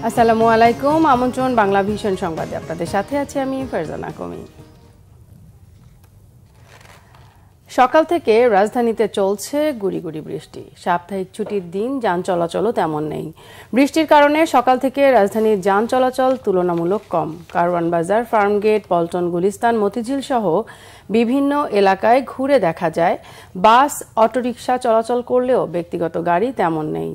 আসসালামু আলাইকুম। আমন্ত্রণ বাংলা ভিশন সংবাদে আপনাদের সাথে আছি আমি ফারজানা কমি। সকাল থেকে রাজধানীতে চলছে গুড়ি গুড়ি বৃষ্টি। সাপ্তাহিক ছুটির দিন যান চলাচলও তেমন নেই। বৃষ্টির কারণে সকাল থেকে রাজধানীর যান চলাচল তুলনামূলক কম। কারওয়ান বাজার, ফার্মগেট, পল্টন, গুলিস্তান, মতিঝিল সহ বিভিন্ন এলাকায় ঘুরে দেখা যায় বাস, অটোরিকশা চলাচল করলেও ব্যক্তিগত গাড়ি তেমন নেই।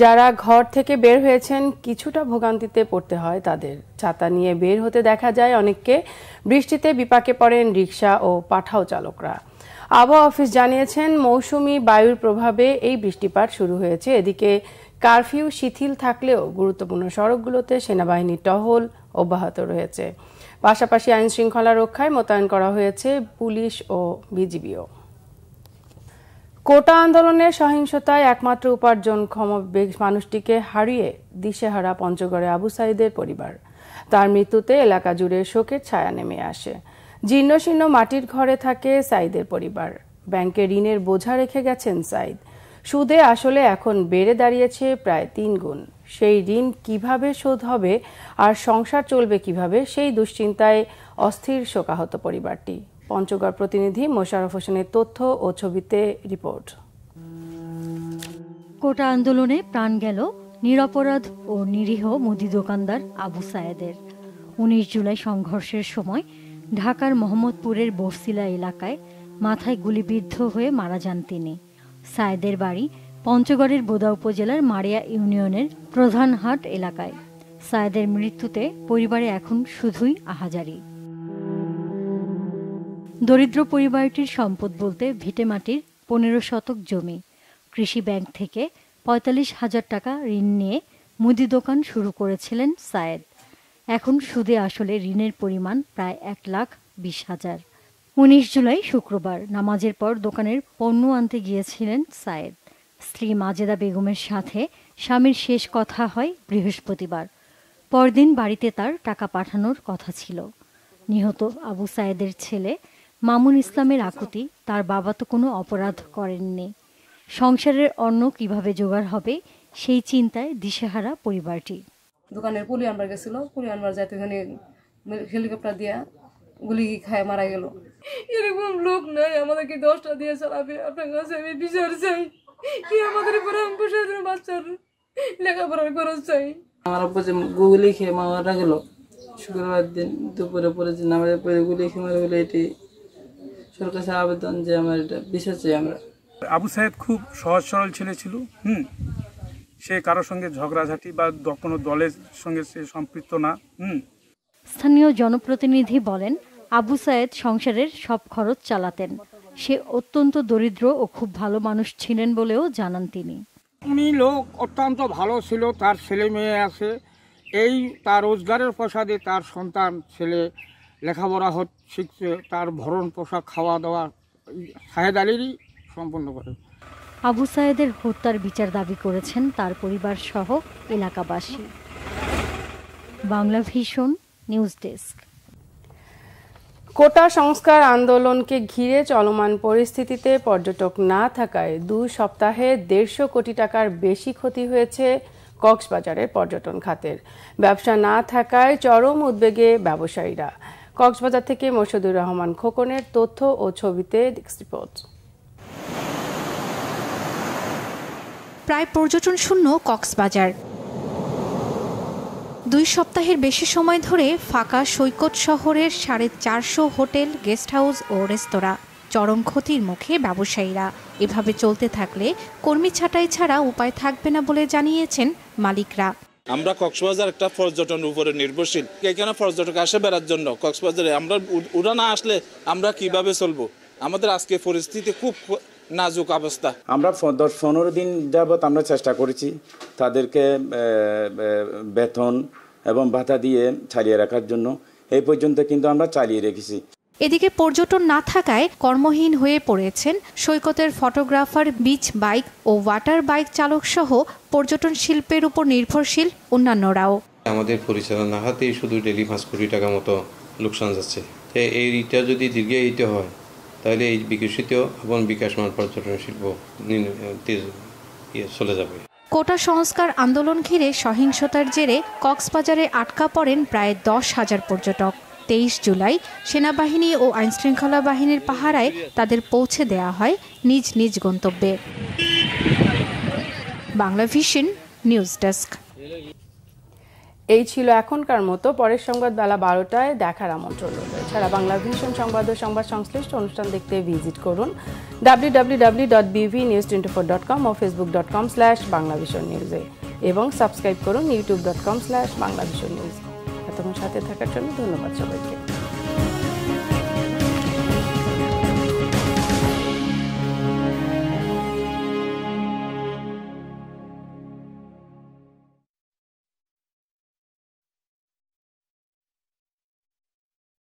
যারা ঘর থেকে বের হয়েছেন কিছুটা ভোগান্তিতে পড়তে হয় তাদের। ছাতা নিয়ে বের হতে দেখা যায় অনেককে। বৃষ্টিতে বিপাকে পড়েন রিকশা ও পাঠাও চালকরা। আবহাওয়া অফিস জানিয়েছেন মৌসুমি বায়ুর প্রভাবে এই বৃষ্টিপাত শুরু হয়েছে। এদিকে কারফিউ শিথিল থাকলেও গুরুত্বপূর্ণ সড়কগুলোতে সেনাবাহিনীর টহল অব্যাহত রয়েছে। পাশাপাশি আইন শৃঙ্খলা রক্ষায় মোতায়েন করা হয়েছে পুলিশ ও বিজিবিও। কোটা আন্দোলনের সহিংসতায় একমাত্র উপার্জনক্ষম মানুষটিকে হারিয়ে দিশেহারা পঞ্চগড়ে আবু সাঈদের পরিবার। তার মৃত্যুতে এলাকা জুড়ে শোকের ছায়া নেমে আসে। জীর্ণশীর্ণ মাটির ঘরে থাকে সাঈদের পরিবার। ব্যাংকে ঋণের বোঝা রেখে গেছেন সাঈদ। সুদে আসলে এখন বেড়ে দাঁড়িয়েছে প্রায় 3 গুণ। সেই ঋণ কিভাবে শোধ হবে আর সংসার চলবে কিভাবে, সেই দুশ্চিন্তায় অস্থির শোকাহত পরিবারটি। পঞ্চগড় প্রতিনিধি মোশাররফ হোসেনের তথ্য ও ছবিতে রিপোর্ট। কোটা আন্দোলনে প্রাণ গেল নিরপরাধ ও নিরীহ মুদি দোকানদার আবু সাঈদের। 19 জুলাই সংঘর্ষের সময় ঢাকার মোহাম্মদপুরের বরসিলা এলাকায় মাথায় গুলিবিদ্ধ হয়ে মারা যান তিনি। সাঈদের বাড়ি পঞ্চগড়ের বোদা উপজেলার মারিয়া ইউনিয়নের প্রধানহাট এলাকায়। সাঈদের মৃত্যুতে পরিবারে এখন শুধুই আহাজারি। দরিদ্র পরিবারটির সম্পদ বলতে ভিটেমাটির 15 শতক জমি। কৃষি ব্যাংক থেকে 45,000 টাকা ঋণ নিয়ে মুদি দোকান শুরু করেছিলেন সাঈদ। এখন সুদে আসলে ঋণের পরিমাণ প্রায় 1,20,000। 19 জুলাই শুক্রবার নামাজের পর দোকানের পণ্য আনতে গিয়েছিলেন সাঈদ। স্ত্রী মাজেদা বেগমের সাথে স্বামীর শেষ কথা হয় বৃহস্পতিবার। পরদিন বাড়িতে তার টাকা পাঠানোর কথা ছিল। নিহত আবু সাঈদের ছেলে মামুন ইসলামের আকুতি, তার বাবা তো কোনো অপরাধ করেননি। সংসারের অন্ন কিভাবে জোগাড় হবে সেই চিন্তায় দিশেহারা পরিবারটি। দোকানের পুলি আনবার গেছিল, পুলি আনবার যাইতে হেলিকপ্টার দিয়া গুলি খায় মারা গেল। এরকম লোক নাই আমাদেরকে 10টা দিয়ে চালাবে। আপনার কাছে আমি বিচার চাই, কি আমাদের বাচ্চার লেখাপড়ার খরচ চাই। আমার আব্বা যে গুলি খেয়ে মারা গেল শুক্রবার দিন দুপুরে পরে, যে নামাজের পরে গুলি খেয়ে মারা গেলো, এটি সরকার কাছে আবেদন যে আমার এটা বিচার চাই আমরা। আবু সাঈদ খুব সহজ সরল ছেলে ছিল। সে কারোর সঙ্গে ঝগড়াঝাটি বা কোনো দলের সঙ্গে সে সম্পৃক্ত না। স্থানীয় জনপ্রতিনিধি বলেন, আবু সাঈদ সংসারের সব খরচ চালাতেন। সে অত্যন্ত দরিদ্র ও খুব ভালো মানুষ ছিলেন বলেও জানান তিনি। উনি লোক অত্যন্ত ভালো ছিল, তার ছেলে মেয়ে আছে। এই তার রোজগারের পয়সা দিয়ে তার সন্তান ছেলে লেখাপড়া শিখছে, তার ভরণ পোশাক খাওয়া দাওয়া সাহেদ আলীরই সম্পন্ন করে। আবু সাঈদের হত্যার বিচার দাবি করেছেন তার পরিবার সহ এলাকাবাসী। Bangla vision news desk. Quota সংস্কার আন্দোলনকে ঘিরে চলমান পরিস্থিতিতে পর্যটক না থাকায় 2 সপ্তাহে 150 কোটি টাকার বেশি ক্ষতি হয়েছে কক্সবাজারের পর্যটন খাতের। ব্যবসা না থাকায় চরম উদ্বেগে ব্যবসায়ীরা। কক্সবাজার থেকে মোর্শেদুর রহমান খোকনের তথ্য ও ছবিতে রিপোর্ট। প্রায় পর্যটন শূন্য কক্সবাজার। 2 সপ্তাহের বেশি সময় ধরে ফাঁকা সৈকত শহরের 450 হোটেল, গেস্ট হাউস ও রেস্তোরাঁ। চরম ক্ষতির মুখে ব্যবসায়ীরা। এভাবে চলতে থাকলে কর্মী ছাঁটাই ছাড়া উপায় থাকবে না বলে জানিয়েছেন মালিকরা। আমরা কক্সবাজার একটা পর্যটনের উপরে নির্ভরশীল। এখানে পর্যটক আসে বেড়ার জন্য কক্সবাজারে, আমরা ওরা না আসলে আমরা কিভাবে চলবো? আমাদের আজকে পরিস্থিতি খুব নাজুক অবস্থা। আমরা 10-15 দিন যাবৎ আমরা চেষ্টা করেছি তাদেরকে বেতন এবং ভাতা দিয়ে চালিয়ে রাখার জন্য। এই পর্যন্ত কিন্তু আমরা চালিয়ে রেখেছি। এদিকে পর্যটন না থাকায় কর্মহীন হয়ে পড়েছেন সৈকতের ফটোগ্রাফার, বিচ বাইক ও ওয়াটার বাইক চালক সহ পর্যটন শিল্পের উপর নির্ভরশীল অন্যান্যরাও। আমাদের পরিচালনা হাতেই শুধু ডেলি 5 কোটি টাকা মতো লোকসান যাচ্ছে। এইটা যদি দীর্ঘায়িত হয় তাহলে এই বিকশিত এবং বিকাশমান পর্যটন শিল্প চলে যাবে। কোটা সংস্কার আন্দোলন ঘিরে সহিংসতার জেরে কক্সবাজারে আটকা পড়েন প্রায় 10,000 পর্যটক। 23 জুলাই সেনাবাহিনী ও আইনশৃঙ্খলা বাহিনীর পাহারায় তাদের পৌঁছে দেয়া হয় নিজ নিজ গন্তব্যে। Bangla vision news desk. এই ছিল এখনকার মতো। পরের সংবাদ বেলা 12টায় দেখার আমন্ত্রণ রইল। এছাড়া বাংলা ভিশন সংবাদ ও সংবাদ সংশ্লিষ্ট অনুষ্ঠান দেখতে ভিজিট করুন www.bvnews24.com ও facebook.com/banglavisionnews এবং সাবস্ক্রাইব করুন youtube.com/banglavisionnews। এতক্ষণ সাথে থাকার জন্য ধন্যবাদ সবাইকে।